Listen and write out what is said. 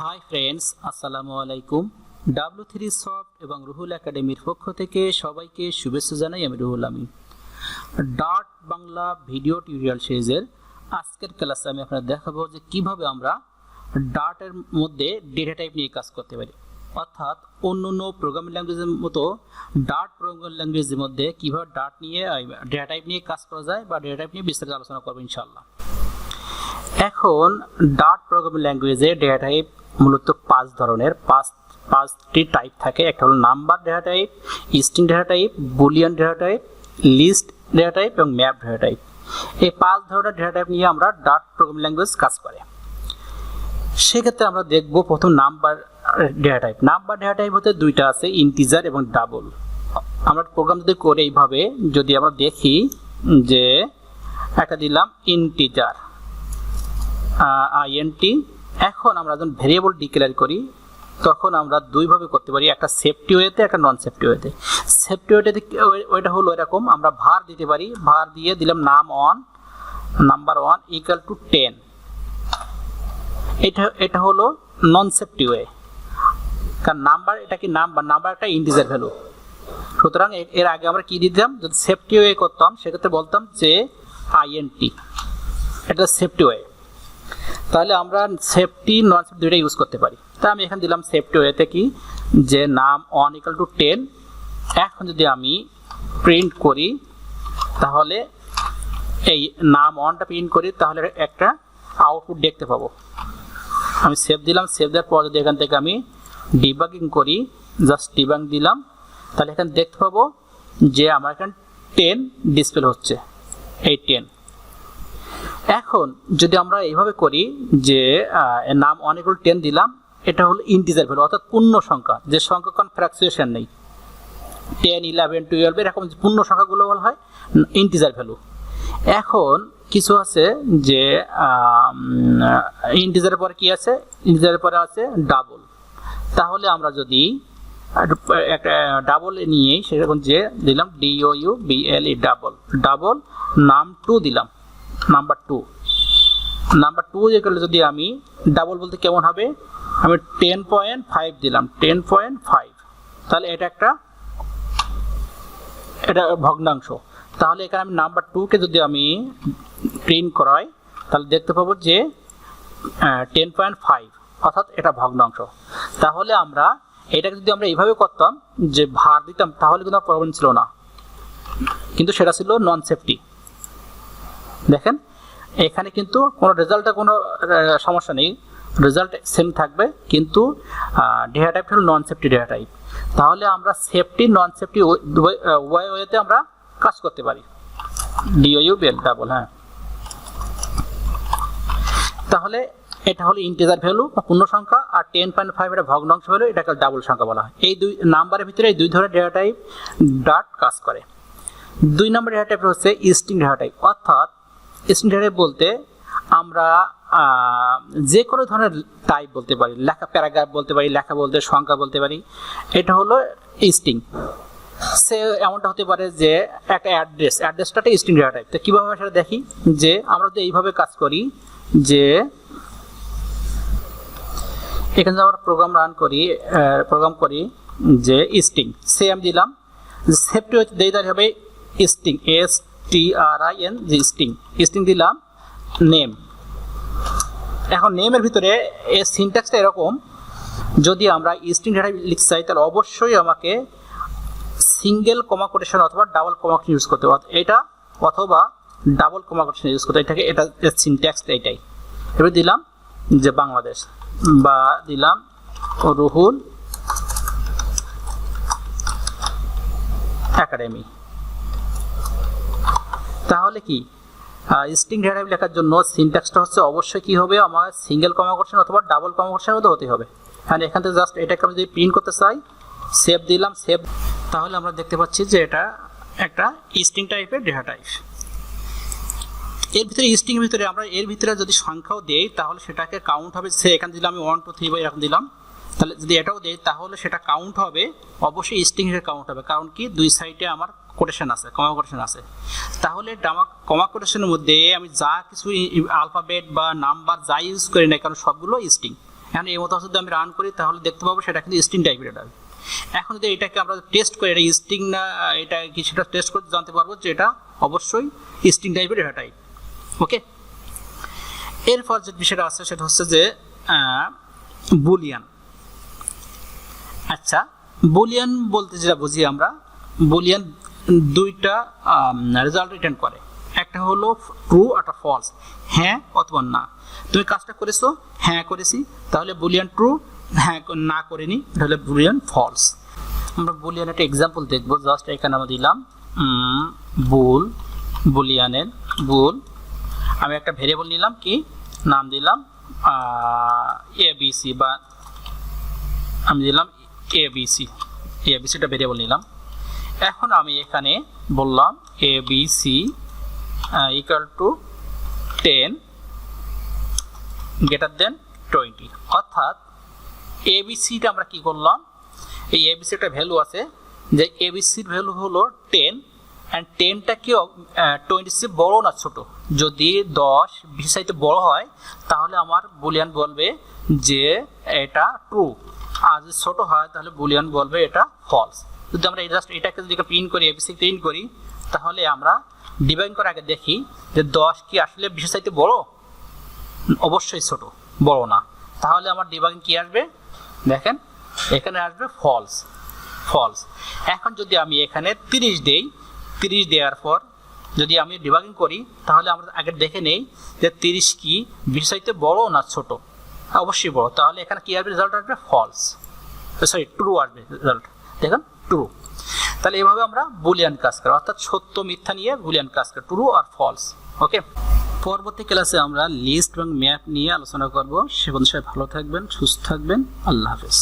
Hi friends, আসসালামু আলাইকুম। W3 soft এবং রুহুল একাডেমির পক্ষ থেকে সবাইকে শুভেচ্ছা জানাই। আমি Ruhul Amin. Dot Bangla video tutorial সিরিজের আজকের ক্লাসে আমি আপনাদের দেখাবো যে কিভাবে আমরা ডটের মধ্যে ডেটা টাইপ নিয়ে কাজ করতে পারি, অর্থাৎ অন্য প্রোগ্রামিং ল্যাঙ্গুয়েজের মতো ডট প্রোগ্রামিং ল্যাঙ্গুয়েজের মধ্যে কিভাবে ডট নিয়ে ডেটা টাইপ নিয়ে কাজ করা যায় বা ডেটা টাইপ নিয়ে বিস্তারিত আলোচনা করবো ইনশাআল্লাহ। এখন ডট প্রোগ্রামিং ল্যাঙ্গুয়েজে ডেটা টাইপ মূলত পাঁচটি টাইপ থাকে। একটা হলো number data type, string data type, boolean data type, list data type এবং ম্যাপ ডেটা টাইপ। এই 5 ধরনের ডেটা টাইপ নিয়ে আমরা ডট প্রোগ্রামিং ল্যাঙ্গুয়েজ কাজ করে। সেক্ষেত্রে আমরা দেখব প্রথম number data type. Number data type হতে দুইটা আছে, ইন্টিজার এবং ডাবল। আমরা প্রোগ্রাম যদি করে এইভাবে যদি আমরা দেখি যে একটা দিলাম ইন্টিজার int, এখন আমরা যখন ভেরিয়েবল ডিক্লেয়ার করি তখন আমরা দুইভাবে করতে পারি, একটা সেফটি ওয়েতে একটা নন সেফটি ওয়েতে। সেফটি ওয়েটা হলো এরকম, আমরা var দিতে পারি, var দিয়ে দিলাম নাম্বার 1 ইকুয়াল টু 10। এটা হলো নন সেফটি ওয়ে, কারণ নাম্বার এটা কি নাম্বার একটা ইন্টিজার ভ্যালু। সুতরাং এর আগে আমরা কি দিতাম, যদি সেফটি ওয়ে করতাম সেক্ষেত্রে বলতাম যে int, এটা সেফটি ওয়ে। তাহলে আমরা সেফটি নন সেফটি দুইটা ইউজ করতে পারি। তাই আমি এখানে দিলাম সেফটি ওয়েতে কি যে নাম 1 ইকুয়াল টু 10। এখন যদি আমি প্রিন্ট করি তাহলে এই নাম 1টা প্রিন্ট করি তাহলে একটা আউটপুট দেখতে পাবো। আমি সেভ দিলাম, সেভ দেওয়ার পর যদি এখান থেকে আমি ডিবাগিং করি, জাস্ট ডিবাগ দিলাম, তাহলে এখানে দেখতে পাবো যে আমার এখানে 10 ডিসপ্লে হচ্ছে, এই 10। এখন যদি আমরা এইভাবে করি যে নাম 1 ইকুয়াল 10 দিলাম, এটা হলো ইন্টিজার ভ্যালু অর্থাৎ পূর্ণ সংখ্যা, যে সংখ্যা কোনো ফ্র্যাকচুয়েশন নেই। 10, 11, 12 এরকম পূর্ণ সংখ্যাগুলো বলা হয় ইন্টিজার ভ্যালু। এখন কিছু আছে যে ইন্টিজারের পরে কি আছে, ইন্টিজারের পরে আছে ডাবল। তাহলে আমরা যদি একটা ডাবল নিয়ে সেরকম যে দিলাম double ডাবল নাম 2 দিলাম, নাম্বার 2 যেগুলো যদি আমি ডাবল বলতে কেমন হবে, আমি 10.5 দিলাম, 10.5। তাহলে এটা ভগ্নাংশ। তাহলে এখানে আমি নাম্বার 2 কে যদি আমি প্রিন্ট করাই তাহলে দেখতে পাবো যে 10.5, অর্থাৎ এটা ভগ্নাংশ। তাহলে আমরা এটাকে যদি আমরা এইভাবে করতাম যে var দিতাম তাহলে কিন্তু প্রবলেম ছিল না, কিন্তু সেটা ছিল নন সেফটি। দেখেন এখানে কিন্তু কোনো রেজাল্টে কোনো সমস্যা নেই, রেজাল্ট সেম থাকবে, কিন্তু ডেটা টাইপ হলো নন সেফটি ডেটা টাইপ। তাহলে আমরা সেফটি নন সেফটি ওয়েতে আমরা কাজ করতে পারি, ডাবল। হ্যাঁ, তাহলে এটা হলো ইন্টিজার ভ্যালু বা পূর্ণ সংখ্যা, আর 10.5 এটা ভগ্নাংশ ভ্যালু, এটাকে ডাবল সংখ্যা বলা হয়। এই দুই নাম্বারের ভিতরে এই দুই ধরনের ডেটা টাইপ ডট কাজ করে। 2 নম্বর ডেটা টাইপ হচ্ছে স্ট্রিং ডেটা টাইপ, অর্থাৎ স্ট্রিং ডেটা টাইপ বলতে আমরা যে কোনো ধরনের টাইপ বলতে পারি, লেখা প্যারাগ্রাফ বলতে পারি, লেখা বলতে সংখ্যা বলতে পারি। এটা হলো স্ট্রিং। সে এমনটা হতে পারে যে একটা অ্যাড্রেসটা একটা স্ট্রিং ডেটা টাইপ। তো কীভাবে সেটা দেখি, যে আমরা যদি এইভাবে কাজ করি যে এখানে আমরা প্রোগ্রাম করি যে স্ট্রিং, সে আমি দিলাম সেফটি দিয়ে হবে স্ট্রিং, STRING, স্ট্রিং দিলাম নেম। এখন নেমের ভিতরে এই সিনট্যাক্সটা এরকম, যদি আমরা স্ট্রিং ডেটা লিখতে চাই তাহলে অবশ্যই আমাকে সিঙ্গেল কমা কোটেশন অথবা ডাবল কমা কোটেশন ইউজ করতে হবে, এটা অথবা ডাবল কমা কোটেশন ইউজ করতে, এটা সিনট্যাক্স এইটাই। এবার দিলাম যে বাংলাদেশ বা দিলাম রুহুল একাডেমি। তাহলে কি স্ট্রিং ডেটা টাইপ লেখার জন্য সিনট্যাক্সটা হচ্ছে অবশ্যই কি হবে, আমার সিঙ্গেল কমা কোটেশন অথবা ডাবল কমা কোটেশনের মধ্যে হতে হবে। হ্যাঁ, এখান থেকে জাস্ট এটাকে আমি যদি প্রিন্ট করতে চাই, সেভ দিলাম, সেভ, তাহলে আমরা দেখতে পাচ্ছি যে এটা একটা স্ট্রিং টাইপের ডেটা টাইপ। এর ভিতরে স্ট্রিংয়ের ভিতরে আমরা এর ভিতরে যদি সংখ্যাও দেই তাহলে সেটাকে কাউন্ট হবে। সে এখানে দিলাম আমি 1 2 3 বা এরকম দিলাম, তাহলে যদি এটাও দেই তাহলে সেটা কাউন্ট হবে, অবশ্যই স্ট্রিং এর কাউন্ট হবে, কারণ কি দুই সাইডে আমার কোটেশন আছে, কমা কোটেশন আছে। তাহলে কমা কোটেশনের মধ্যে আমি যা কিছু আলফাবেট বা নাম্বার যা ইউজ করি না কারণ সবগুলো স্ট্রিং, এখন এই মতো যদি আমি রান করি তাহলে দেখতে পাবো সেটা কিন্তু স্ট্রিং টাইপের ডাটা। এখন যদি এটাকে আমরা টেস্ট করি এটা স্ট্রিং না এটা কি সেটা টেস্ট করে জানতে পারবো যে এটা অবশ্যই স্ট্রিং টাইপের ডেটা টাইপ। ওকে, এরপর যে বিষয়টা আছে সেটা হচ্ছে যে বুলিয়ান। আচ্ছা, বুলিয়ান বলতে যেটা বুঝি আমরা, বুলিয়ান দুইটা রেজাল্ট রিটার্ন করে, একটা হলো ট্রু একটা ফলস, হ্যাঁ অথবা না। তুমি কাজটা করেছো, হ্যাঁ করেছি, তাহলে বুলিয়ান ট্রু, হ্যাঁ না করিনি তাহলে বুলিয়ান ফলস। আমরা বুলিয়ান একটা এক্সাম্পল দেখবো। জাস্ট এখানে আমরা দিলাম বুলিয়ানের বুল, আমি একটা ভেরিয়েবল নিলাম, কি নাম দিলাম এবিসি, বা আমি দিলাম এবিসিটা ভেরিয়েবল নিলাম। এখন আমি এখানে বললাম ABC equal to 10 greater than 20, অর্থাৎ এবিসিটা আমরা কি করলাম, এই এবিসিটা ভ্যালু আছে যে এবিসির ভ্যালু হলো 10 অ্যান্ড 10টা কি 20 চেয়ে বড় না ছোট। যদি 10 20 চাইতে বড় হয় তাহলে আমার বুলিয়ান বলবে যে এটা ট্রু, আর যদি ছোট হয় তাহলে বুলিয়ান বলবে এটা ফলস। যদি আমরা জাস্ট এটাকে যদি প্রিন্ট করি, এবিসি প্রিন্ট করি, তাহলে আমরা ডিভাইড করার আগে দেখি যে 10 কি আসলে 20 চাইতে বড়, অবশ্যই ছোট, বড় না। তাহলে আমার ডিবাগিং কি আসবে, দেখেন এখানে আসবে ফলস। এখন যদি আমি এখানে 30 দেই, 30 দেওয়ার পর যদি আমি ডিবাগিং করি তাহলে আমরা আগে দেখে নেই যে 30 কি 20 চাইতে বড় না ছোট, অবশ্যই বড়। তাহলে এখানে কি আসবে, রেজাল্ট আসবে ফলস, সরি ট্রু আসবে রেজাল্ট, দেখেন ট্রু। তাহলে এইভাবে আমরা বুলিয়ান কাজ করি, অর্থাৎ সত্য মিথ্যা নিয়ে বুলিয়ান কাজ করি, ট্রু আর ফলস। ওকে, পরবর্তী ক্লাসে আমরা লিস্ট এবং ম্যাপ নিয়ে আলোচনা করব। সে পর্যন্ত সবাই ভালো থাকবেন, সুস্থ থাকবেন, আল্লাহ হাফেজ।